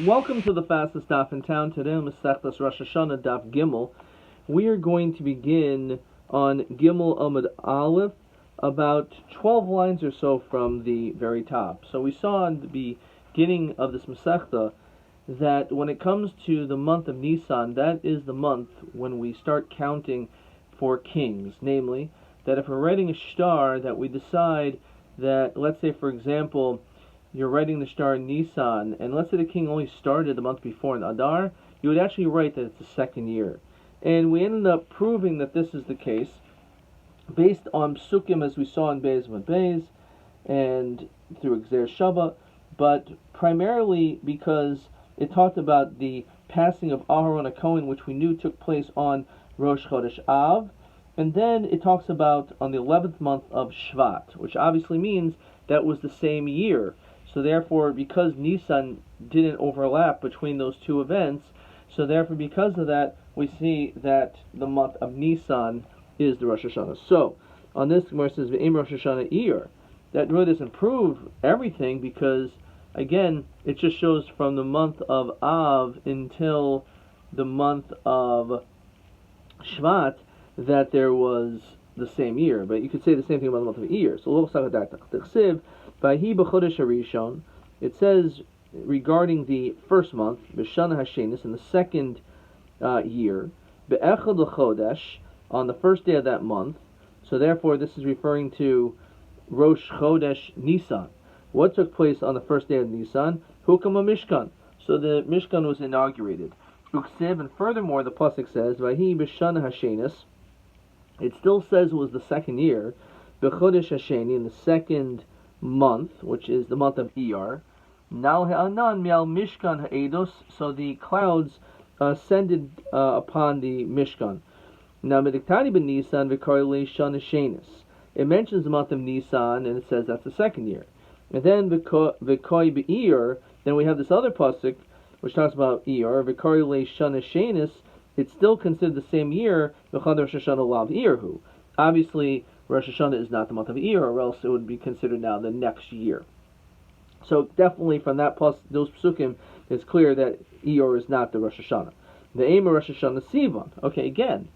Welcome to the fastest daf in town. Today on Masechtas Rosh Hashana daf Gimel. We are going to begin on Gimel Amud Aleph, about 12 lines or so from the very top. So we saw in the beginning of this Masechta that when it comes to the month of Nisan, that is the month when we start counting for kings. Namely, that if we're writing a shtar, that we decide that, let's say for example, you're writing the star in Nisan, and let's say the king only started the month before in Adar, you would actually write that it's the second year. And we ended up proving that this is the case based on psukim as we saw in Beis and Beis and through Gzer Shabbat, but primarily because it talked about the passing of Aharon HaKohen, which we knew took place on Rosh Chodesh Av, and then it talks about on the 11th month of Shvat, which obviously means that was the same year. So therefore, because Nisan didn't overlap between those two events, so therefore because of that, we see that the month of Nisan is the Rosh Hashanah. So, on this, Gemara says, V'im Rosh Hashanah Iyar. That really doesn't prove everything because, again, it just shows from the month of Av until the month of Shvat that there was the same year. But you could say the same thing about the month of Iyar. So, it says regarding the first month, B'shana Hashenis, in the second year, Be'echad l'chodesh, on the first day of that month. So therefore, this is referring to Rosh Chodesh Nisan. What took place on the first day of Nisan? Hukam Mishkan. So the Mishkan was inaugurated. Uksiv, and furthermore, the pasuk says, Vahi B'shana Hashenis. It still says it was the second year, B'chodesh Hasheni, in the second month, which is the month of Iyar. Nal ha'anan mi'al Mishkan ha'edos, so the clouds ascended upon the Mishkan. Now, Mediktani ben Nisan v'karei shana shenis. It mentions the month of Nisan, and it says that's the second year. And then v'koi be'ir, then we have this other pasuk, which talks about Iyar, v'karei shana shenis. It's still considered the same year, v'chad Rosh Hashanah lav Iyarhu. Obviously, Rosh Hashanah is not the month of Iyar, or else it would be considered now the next year. So definitely from that plus those psukim, it's clear that Iyar is not the Rosh Hashanah. The aim of Rosh Hashanah Sivan. Okay, again,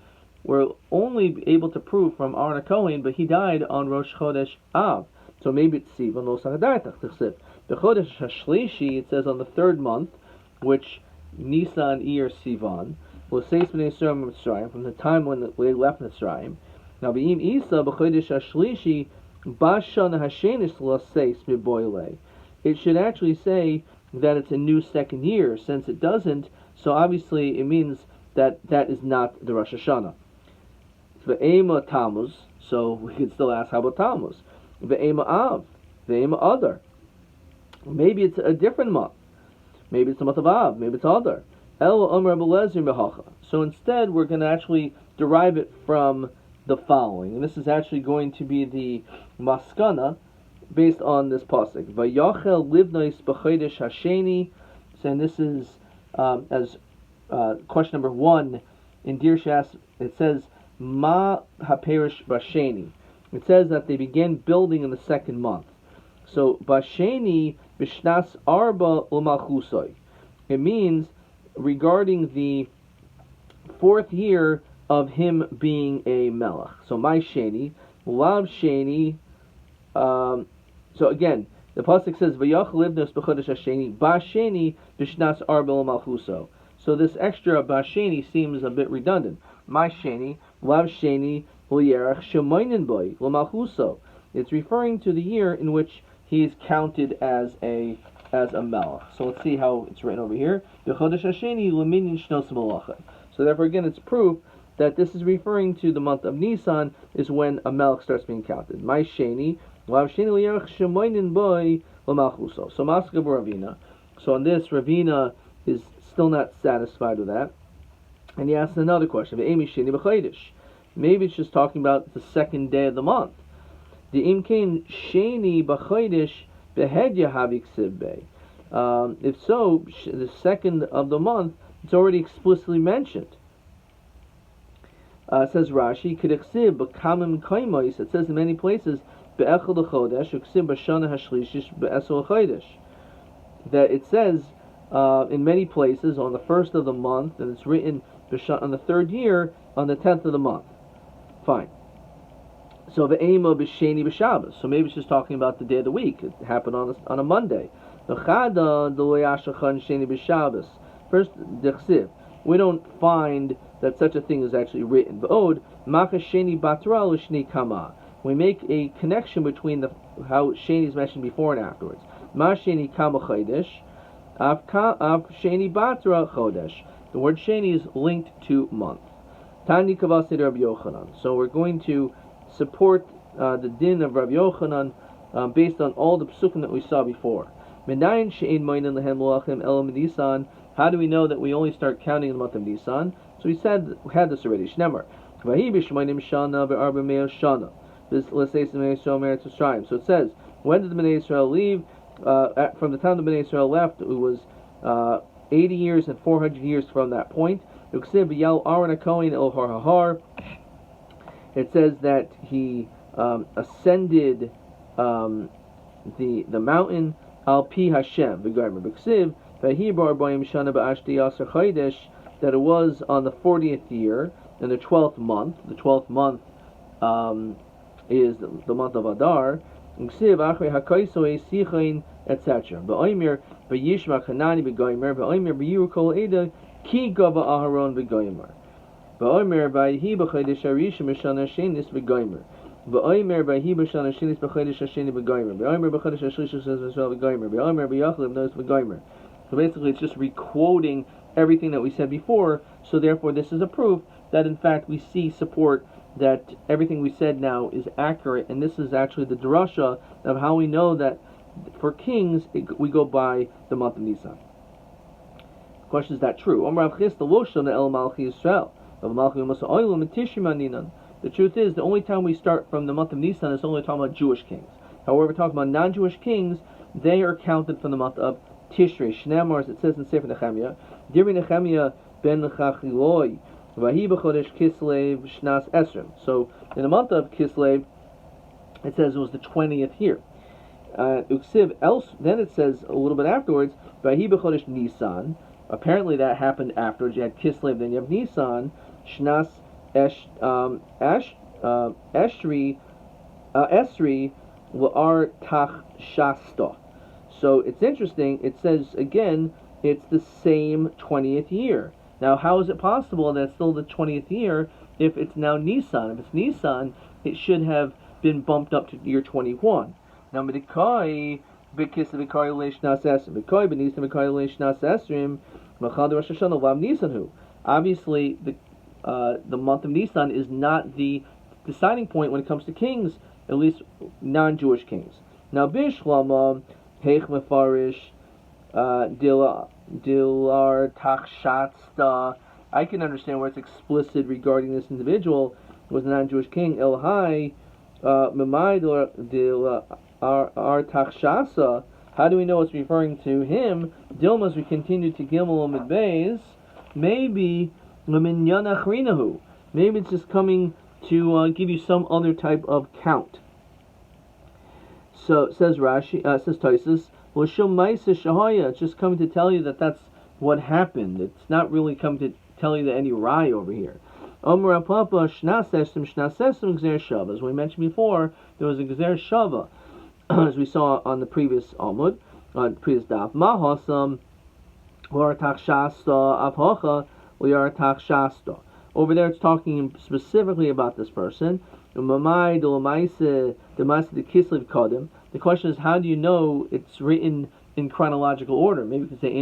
we're only able to prove from Aharon HaKohen, but he died on Rosh Chodesh Av. So maybe it's Sivan, lo sagadartach tichsiv. The Chodesh Hashlishi, it says on the third month, which Nisan Iyar Sivan, was seis b'nei Yisrael Mitzrayim, from the time when they left Mitzrayim. Now, B'im Isa b'chodesh hashlishi b'shana hashenis l'seis miboile. It should actually say that it's a new second year. Since it doesn't, so obviously it means that that is not the Rosh Hashanah. V'ema Tammuz, so we could still ask, how about Tammuz? V'ema Av, v'ema Adar. Maybe it's a different month. Maybe it's the month of Av, maybe it's Adar. So instead, we're going to actually derive it from the following, and this is actually going to be the maskana based on this pasuk. Vayachel livnois b'chodesh hasheni. And this is as question number 1 in Dir Shas. It says ma haperish basheni. It says that they began building in the second month. So basheni b'shnas arba u'malchusoi. It means regarding the fourth year of him being a melech. So my sheni, lav sheni. So again, the pasuk says v'yach livnos b'chodesh hasheni ba'sheni b'shnas arbel malchuso. So this extra ba'sheni seems a bit redundant. My sheni, lav sheni, l'yerach shemoinin boy l'malchuso. It's referring to the year in which he is counted as a melech. So let's see how it's written over here. B'chodesh hasheni l'minyan shnos malacha. So therefore, again, it's proof that this is referring to the month of Nisan is when a melech starts being counted. My sheni, lav sheni l'yerach shemoinin boy l'malchuso. So Maska Ravina. So on this, Ravina is still not satisfied with that, and he asks another question. Ve'emi sheni b'chodesh. Maybe it's just talking about the second day of the month. The imkein sheni b'chodesh behed yahavik sibbe. If so, the second of the month, it's already explicitly mentioned. Says Rashi, K'dechsib b'kamim kaimois. It says in many places, be'echel l'chodesh, u'ksib b'shana hashlishish be'esel l'chodesh. That it says in many places on the first of the month, and it's written on the third year on the 10th of the month. Fine. So the aim of B'Sheni B'Shabbos. So maybe it's just talking about the day of the week. It happened on a Monday. First, Dechsiv. We don't find that such a thing is actually written. We make a connection between how Sheni is mentioned before and afterwards. Ma Sheni Kama Chodesh, Av Sheni Batra Chodesh. The word Sheni is linked to month. Tani Kavasi Rabbi Yochanan. So we're going to support the din of Rabbi Yochanan based on all the psukim that we saw before. How do we know that we only start counting in the month of Nisan? So we had this already. Shnemar. So it says, when did the Bnei Israel leave? From the time the Bnei Israel left, it was 80 years and 400 years from that point. It says that he ascended the mountain al pi Hashem that it was on the 40th year in the 12th month. The 12th month is the month of Adar. Etc. Ba'omer b'yishma chanani b'goymer ba'omer b'yiru kol eda ki gava aharon b'goymer ba'omer b'hi b'chodesh harishon b'shana shenis b'goymer ba'omer b'hi b'shana shenis b'chodesh hasheni b'goymer ba'omer b'chodesh hashlish b'goymer ba'omer b'yachlev nos b'goymer. So basically it's just re-quoting everything that we said before, so therefore this is a proof that in fact we see support that everything we said now is accurate, and this is actually the drasha of how we know that for kings we go by the month of Nisan. Question, is that true? The truth is, the only time we start from the month of Nisan is only talking about Jewish kings. However, talking about non-Jewish kings, they are counted from the month of Tishrei. Shneimar, as it says in Sefer Nehemiah, Diri Nehemiah ben Chachiloi, Vahi b'chodesh Kislev Shnas Esrim. So, in the month of Kislev, it says it was the 20th year. Then it says a little bit afterwards, Vahi b'chodesh Nisan. Apparently that happened afterwards. You had Kislev, then you have Nisan, Shnas Esri L'ar Tach Shasta. So it's interesting, it says again, it's the same 20th year. Now how is it possible that it's still the 20th year if it's now Nisan? If it's Nisan, it should have been bumped up to year 21. Now Medikai B'Kis B'Kari Leishnas Esrim B'Koi B'Nisan B'Kari Leishnas Esrim Machad Rosh Hashana Lav Nisanhu. Obviously the month of Nisan is not the deciding point when it comes to kings, at least non-Jewish kings. Now Bishlama Heich Mefarish Dilar Tachshatsta. I can understand where it's explicit regarding this individual was a non-Jewish king. Elhai Memai Dilar Tachshasa. How do we know it's referring to him? Dilma, as we continue to Gimel Amid Beis, maybe maybe it's just coming to give you some other type of count. So says Rashi, says Tosfos, it's just coming to tell you that that's what happened. It's not really coming to tell you that any rye over here. As we mentioned before, there was a Gzer Shava, as we saw on the previous Amud, on the previous daf. Over there it's talking specifically about this person. The question is, how do you know it's written in chronological order? Maybe you can say,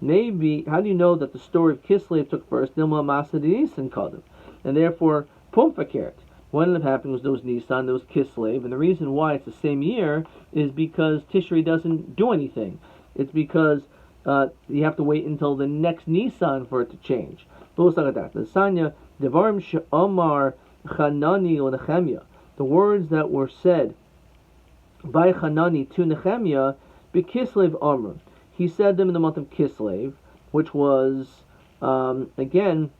maybe, how do you know that the story of Kislev took first, and therefore, Pumfakert? What ended up happening was there was Nisan, there was Kislev, and the reason why it's the same year is because Tishrei doesn't do anything. It's because you have to wait until the next Nisan for it to change. But let's look at that. The Sanya, Devarim She'omar Chanani or Nehemiah, the words that were said by Chanani to Nehemiah, B'Kislev Amr. He said them in the month of Kislev, which was, again,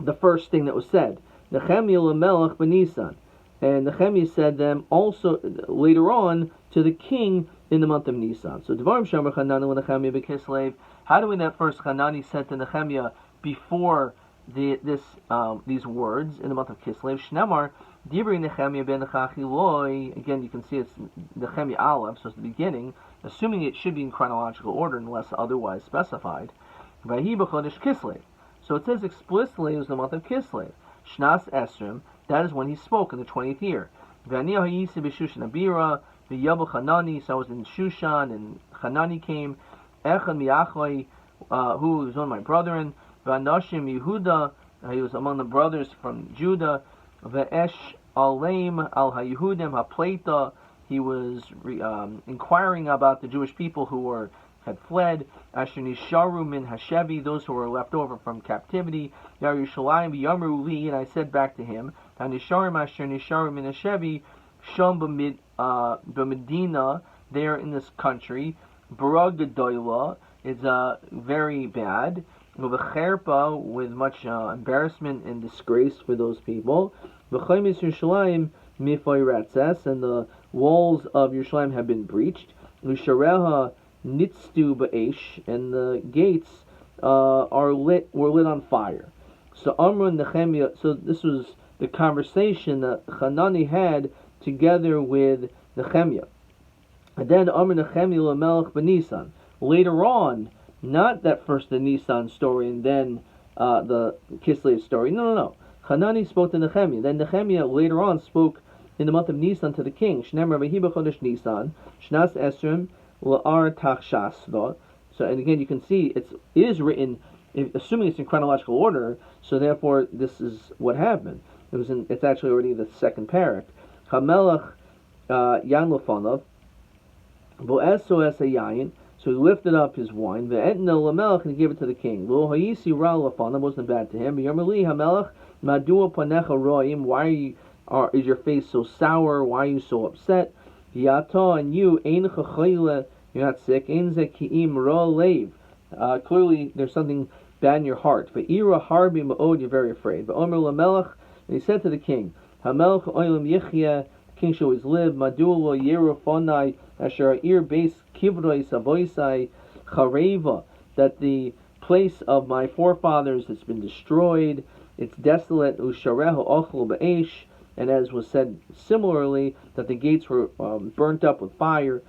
the first thing that was said. Nehemiah L'melech B'Nisan. And Nehemiah said them also later on to the king in the month of Nisan. So Devarim Shomer Chanani L'Nechemia B'Kislev. How do we that first Chanani said to Nechemia before these words in the month of Kislev? Shnemar Dibri Nechemia ben Chachiloi. Again, you can see it's Nechemia Aleph, so it's the beginning, assuming it should be in chronological order unless otherwise specified. Vahi b'chodesh Kislev. So it says explicitly it was the month of Kislev. Shnas Esrim, that is when he spoke in the 20th year. V'ani ha'yisi b'Shushan Abira, v'yabu Chanani, so I was in Shushan, and Chanani came. Echad mi'achlai, who was one of my brethren. V'anashim Yehuda, he was among the brothers from Judah. Ve'esh aleim al ha'Yehudim ha'pleita, he was inquiring about the Jewish people who had fled. Asher nisharu min hashevi, those who were left over from captivity. Yerushalayim v'yamru li, and I said back to him, Hanisharim asher nisharu min hashevi, sham b'medina, there in this country, barag gedoyla, is very bad. V'cherpa, with much embarrassment and disgrace for those people. V'chaymis Yerushalayim mifay ratzes, and the walls of Yerushalayim have been breached. V'shareha nitztu ba'esh, and the gates were lit on fire. So Amr and Nechemia, so this was the conversation that Hanani had together with Nechemia. And then Amr Nechemia l'melech b'Nisan. Later on, not that first the Nisan story and then the Kislev story. No. Hanani spoke to Nechemia. Then Nechemia later on spoke in the month of Nisan to the king. Shnemar v'hi b'chodesh Nisan, shnas esrim l'ar tachshasva. So, and again, you can see it is written, assuming it's in chronological order. So therefore, this is what happened. It's actually already the second parak. Hamelach yan lefanav bo'eso es yayin. So he lifted up his wine, ve'etna l'melech, and he gave it to the king. Lo ha'yisi ra lefanav, wasn't bad to him. Yomeli hamelech madua panecha roim. Why is your face so sour? Why are you so upset? Yata, and you ein chachayla, you're not sick. Ein ze ki'im ra leiv. Clearly, there's something bad in your heart. Ve'ira harbi ma'od, you're very afraid. Ve'omer l'melech, and he said to the king, Hamelech oilam yichya, the king shall always live. Madua lo yeru fonai, asher ha'ir base kivrois avoisai chareva, that the place of my forefathers has been destroyed. It's desolate. Usharehu ochel ba'esh, and as was said similarly, that the gates were burnt up with fire.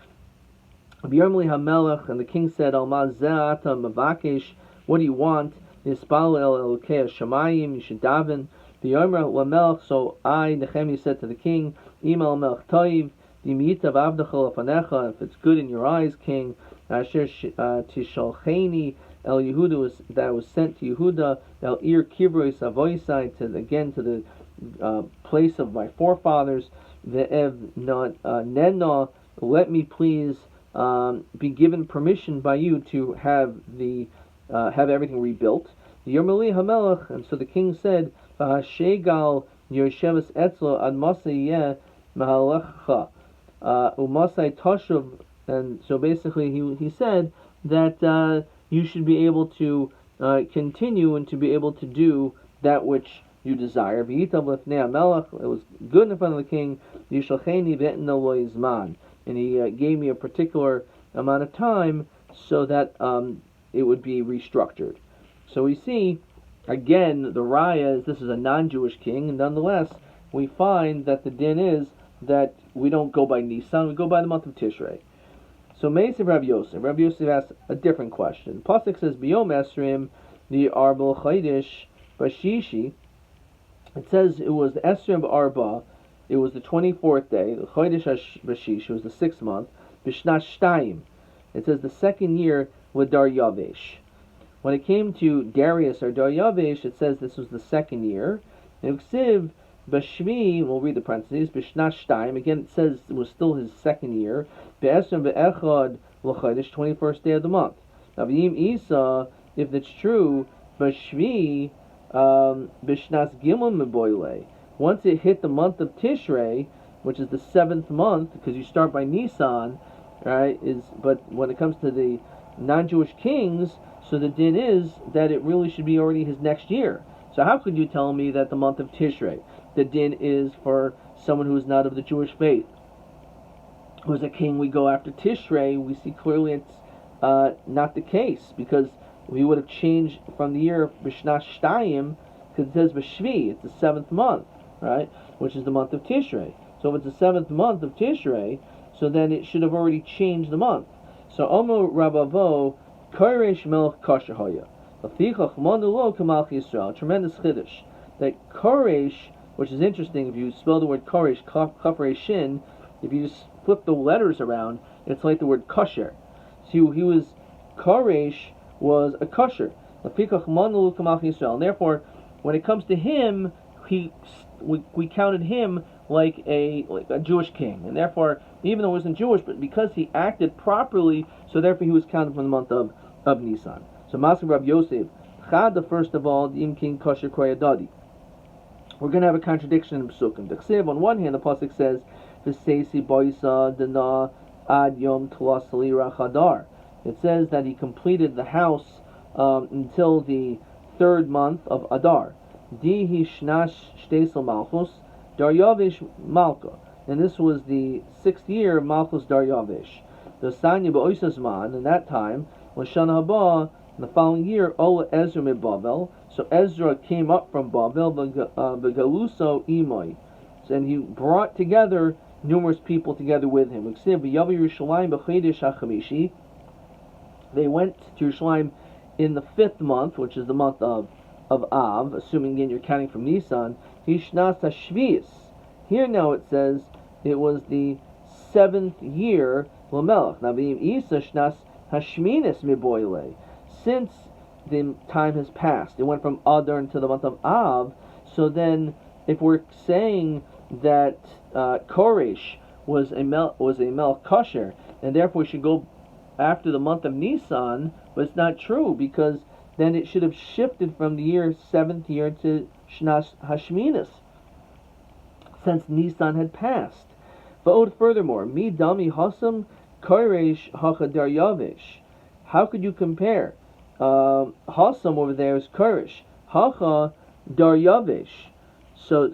B'yomli hamelech, and the king said, Al ma'zeh ata mavakesh, what do you want? Nispal el elokei shamayim, you should daven. V'yomer lamelech, so I, Nechemia, said to the king, Imal melech toiv, dimitav avdachal afanecha, if it's good in your eyes, king, asher tishalcheni el Yehuda, that was sent to Yehuda, el ir kivrois avoisai, to the place of my forefathers, ve'ev nena, let me please be given permission by you to have everything rebuilt. Yomeli hamelech, and so the king said, V'hashegal yosheves etzlo ad masayeh mahalecha umasay tashuv, and so basically he said that you should be able to continue and to be able to do that which you desire. V'yitav lefnei hamelech, it was good in front of the king. Yishalcheni ve'etna lo yizman, and he gave me a particular amount of time so that it would be restructured. So we see, again, the raya is this is a non-Jewish king, and nonetheless, we find that the din is that we don't go by Nisan, we go by the month of Tishrei. So Meisiv Rabbi Yosef asks a different question. Pasuk says, B'yom Esrim, the Arbel Chaydish, Bashishi. It says it was the Esrim Arba, it was the 24th day, the Chaydish Bashish, it was the 6th month, Bishnat Shtayim. It says the second year with Daryavesh. When it came to Darius or Daryavesh, it says this was the second year. And Uksiv Bashmi, we'll read the parentheses, Bishnat Shtayim, again it says it was still his second year, Be'esrim Be'echad L'Chaydish, 21st day of the month. Now V'yim Isa, if it's true, Bashmi Bishnas Gimel Meboile, once it hit the month of Tishrei, which is the 7th month, because you start by Nisan, right? But when it comes to the non-Jewish kings, so the din is that it really should be already his next year. So how could you tell me that the month of Tishrei, the din is for someone who is not of the Jewish faith? was a king, we go after Tishrei, we see clearly it's not the case, because we would have changed from the year B'Shnas Shtayim, because it says B'Shvi, it's the 7th month, right? Which is the month of Tishrei. So if it's the 7th month of Tishrei, so then it should have already changed the month. So Omer Rabavo, Koresh Melch Kosher Hoya. Tremendous chiddush. That Koresh, which is interesting, if you spell the word Koresh, Kaf Shin, if you just flip the letters around, it's like the word kosher. So he was, Koresh was a kosher. And therefore, when it comes to him, we counted him like a Jewish king. And therefore, even though he wasn't Jewish, but because he acted properly, so therefore he was counted from the month of Nisan. So Masker Rabbi Yosef, Chad, first of all, the Im King Kosher Koyadadi. We're going to have a contradiction in Psukim. The Chsiv, on one hand, the pasuk says, "V'seisi boisa dana ad yom tlas lira chadar." It says that he completed the house until the 3rd month of Adar. Dihi shnash shtesel malchus daryavish malka, and this was the 6th year of Malchus Daryavish. The Sanya ba'oisasman, in that time, was Shana Haba, in the following year, Ola Ezra mi Bavel. So Ezra came up from Bavel, Begaluso Imoy, and he brought together numerous people together with him. They went to Yerushalayim in the 5th month, which is the month of Av, assuming again you're counting from Nisan. Hishnas Hashvius. Here now it says it was the 7th year Lamelech. Now being Isa Shnas Hashminis Miboile. Since the time has passed, it went from Adar into the month of Av. So then, if we're saying that Koresh was a Melech Kosher, and therefore we should go after the month of Nisan, but it's not true, because then it should have shifted from the year 7th year to Shnas Hashminis, since Nisan had passed. But furthermore, Mi Dami Hasam Koresh Hachadar Yavish. How could you compare? Hasam over there is Koresh. Hacha Daryavish. So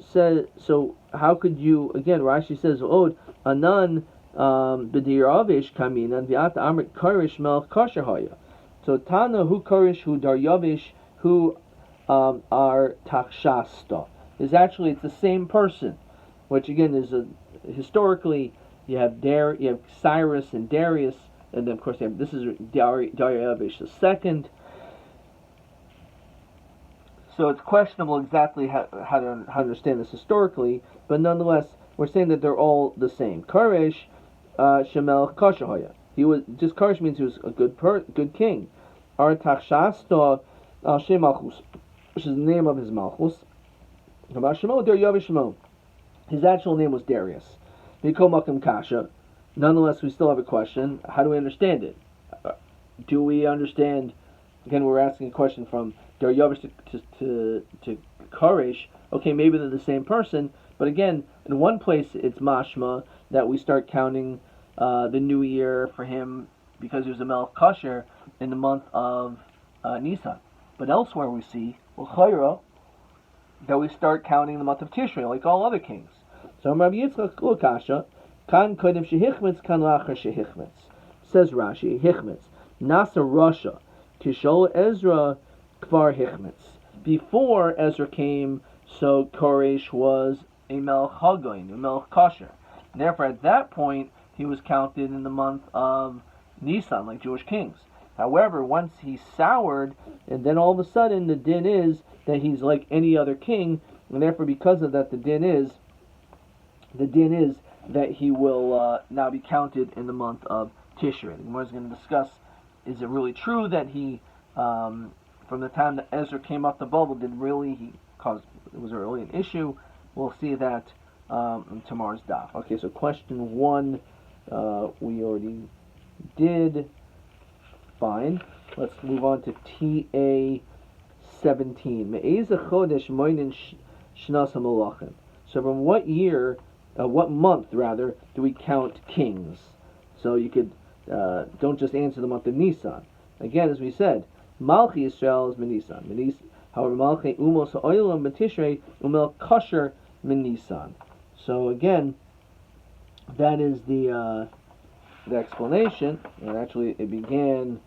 how could you, again, Rashi says, Od Anan B'Daryavish Kaminan V'at Amrit Koresh Melch Kosher Haya. So Tana Hu Koresh Hu Daryavish Hu are Tachshasta. Is actually, it's the same person, which again is historically you have Cyrus and Darius, and then of course this is Daryavish II. So it's questionable exactly how to understand this historically, but nonetheless we're saying that they're all the same. Koresh Shemel Kosher. He was just, Koresh means he was a good king. Artachshasta Shem Malchus, which is the name of his Malchus. About Shemo Daryavish Shemo. His actual name was Darius. Mikomakim Kasha. Nonetheless, we still have a question. How do we understand it? Do we understand? Again, we're asking a question from Daryavish to Koresh. Okay, maybe they're the same person, but again, in one place it's mashma that we start counting the new year for him because he was a Melech Kosher in the month of Nisan. But elsewhere we see L'chayra that we start counting the month of Tishrei like all other kings. So Rabbi Yitzchak Ukasha kan kodim shehichmetz kan lachar shehichmetz. Says Rashi, hichmetz nasa Rasha tishol Ezra kvar hichmetz. Before Ezra came, so Koresh was a Melech Hagoyin, a Melech Kosher. And therefore, at that point, he was counted in the month of Nisan, like Jewish kings. However, once he soured, and then all of a sudden the din is that he's like any other king, and therefore because of that the din is that he will now be counted in the month of Tishrei. The Gemara is going to discuss, is it really true that he, from the time that Ezra came up the bubble, was really an issue? We'll see that in tomorrow's daf. Okay, so question 1 we already did. Fine. Let's move on to TA 17. So from what year, what month rather, do we count kings? So you could, don't just answer the month of Nisan. Again, as we said, Malchi Yisrael is Nisan. However, Malchi Umos Ha'olam B'Tishrei Umel Kosher Nisan. So again, that is the the explanation, and actually it began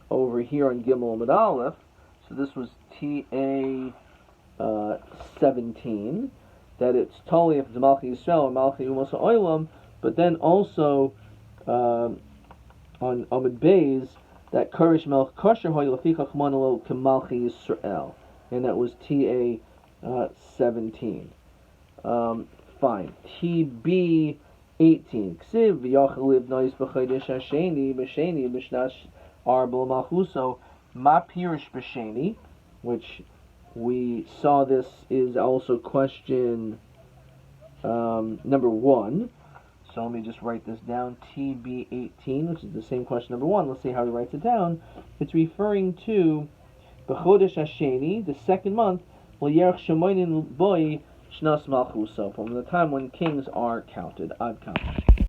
over here on Gimel Amud Aleph, so this was TA 17, that it's totally if it's Malchi Yisrael or Malchi Umos Oilam, but then also on Amud Beis, that Kurish Melch Kosher Hoy Lefichach Monolo Kemalchi Yisrael, and that was TA 17. Fine. TB 18. Ksiv Yachaliv Nois B'Chodesh Hasheni B'Sheni B'Shnash Arbel Malchuso Ma Pirish B'Sheni, which we saw this is also question number 1. So let me just write this down. TB 18, which is the same question number 1. Let's see how he writes it down. It's referring to B'Chodesh Hasheni, the second month, L'Yerach Shemoinin Boi Shnas Malchuso, from the time when kings are counted. Ad Kam.